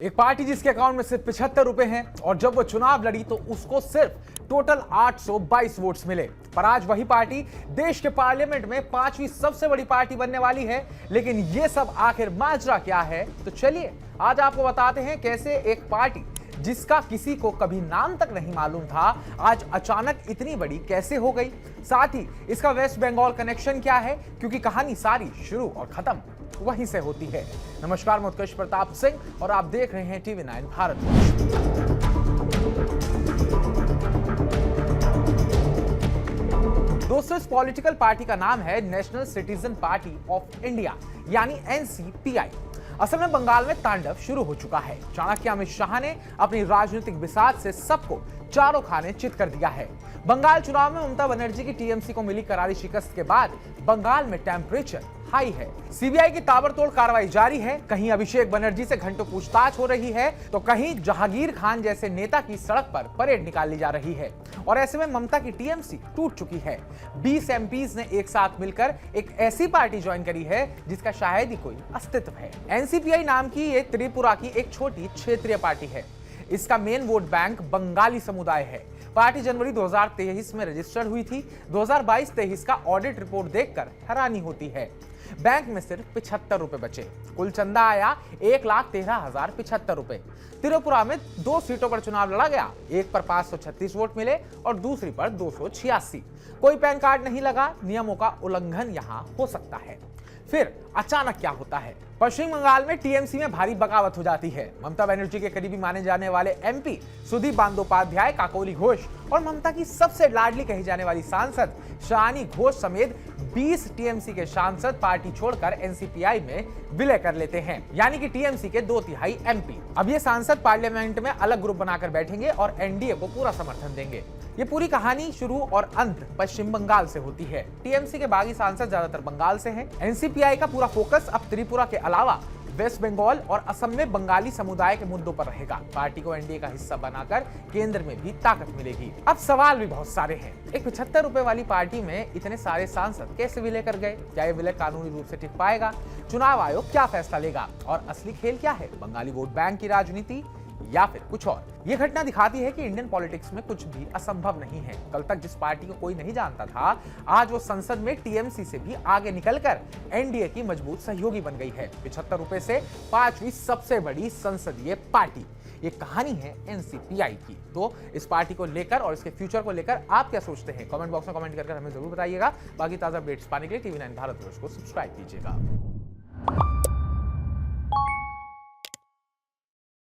एक पार्टी जिसके अकाउंट में सिर्फ 75 रुपए हैं और जब वो चुनाव लड़ी तो उसको सिर्फ टोटल 822 वोट्स मिले। पर आज वही पार्टी देश के पार्लियामेंट में 5वीं सबसे बड़ी पार्टी बनने वाली है। लेकिन ये सब आखिर माजरा क्या है, तो चलिए आज आपको बताते हैं कैसे एक पार्टी जिसका किसी को कभी नाम तक नहीं मालूम था आज अचानक इतनी बड़ी कैसे हो गई। साथ ही इसका वेस्ट बंगाल कनेक्शन क्या है, क्योंकि कहानी सारी शुरू और खत्म वहीं से होती है। नमस्कार, मैं उत्कर्ष प्रताप सिंह और आप देख रहे हैं TV9 भारत। दोस्तों, इस पॉलिटिकल पार्टी का नाम है national citizen party of India यानी NCPI। असल में बंगाल में तांडव शुरू हो चुका है। चाणक्य अमित शाह ने अपनी राजनीतिक बिसात से सबको चारों खाने चित कर दिया है। बंगाल चुनाव में ममता बनर्जी की TMC को मिली करारी शिकस्त के बाद बंगाल में टेम्परेचर हाई है। CBI की ताबड़तोड़ कार्रवाई जारी है। कहीं अभिषेक बनर्जी से घंटों पूछताछ हो रही है तो कहीं जहांगीर खान जैसे नेता की सड़क पर परेड निकाली जा रही है। और ऐसे में ममता की TMC टूट चुकी है। 20 MPs ने एक साथ मिलकर एक ऐसी पार्टी ज्वाइन करी है जिसका शायद ही कोई अस्तित्व है। NCPI नाम की ये त्रिपुरा की एक छोटी क्षेत्रीय पार्टी है। इसका मेन वोट बैंक बंगाली समुदाय है। पार्टी जनवरी 2023 में रजिस्टर्ड हुई थी। 2022-23 का ऑडिट रिपोर्ट देखकर हैरानी होती है। बैंक में सिर्फ 75 रुपए बचे। कुल चंदा आया 1,13,075 रुपए। त्रिपुरा में 2 सीटों पर चुनाव लड़ा गया। एक पर 536 वोट मिले और दूसरी पर 286। कोई पैन कार्ड नहीं लगा। नियमों का उल्लंघन यहां हो सकता है। फिर अचानक क्या होता है? पश्चिम बंगाल में TMC में भारी बगावत हो जाती है। ममता बनर्जी के करीबी माने जाने वाले MP सुदीप बंदोपाध्याय, काकोली घोष और ममता की सबसे लाडली कही जाने वाली सांसद शालिनी घोष समेत 20 TMC के सांसद पार्टी छोड़कर NCPI में विलय कर लेते हैं, यानी कि TMC के 2/3 MP। अब ये सांसद पार्लियामेंट में अलग ग्रुप बनाकर बैठेंगे और NDA को पूरा समर्थन देंगे। ये पूरी कहानी शुरू और अंत पश्चिम बंगाल से होती है। TMC के बागी सांसद ज्यादातर बंगाल से हैं। NCPI का पूरा फोकस अब त्रिपुरा के अलावा वेस्ट बंगाल और असम में बंगाली समुदाय के मुद्दों पर रहेगा। पार्टी को NDA का हिस्सा बनाकर केंद्र में भी ताकत मिलेगी। अब सवाल भी बहुत सारे हैं। एक 75 रुपए वाली पार्टी में इतने सारे सांसद कैसे विलय कर गए? क्या ये विलय कानूनी रूप से टिक पाएगा? चुनाव आयोग क्या फैसला लेगा? और असली खेल क्या है? बंगाली वोट बैंक की राजनीति या फिर कुछ और? ये घटना दिखाती है कि इंडियन पॉलिटिक्स में कुछ भी असंभव नहीं है। कल तक जिस पार्टी को कोई नहीं जानता था, आज वो संसद में TMC से भी आगे निकलकर NDA की मजबूत सहयोगी बन गई है। 75 रुपए से 5वीं सबसे बड़ी संसदीय पार्टी। ये कहानी है NCPI की। तो इस पार्टी को लेकर और इसके फ्यूचर को लेकर आप क्या सोचते हैं? कमेंट बॉक्स में कमेंट करके हमें जरूर बताइएगा। बाकी ताजा अपडेट्स पाने के लिए TV9 भारत को सब्सक्राइब कीजिएगा।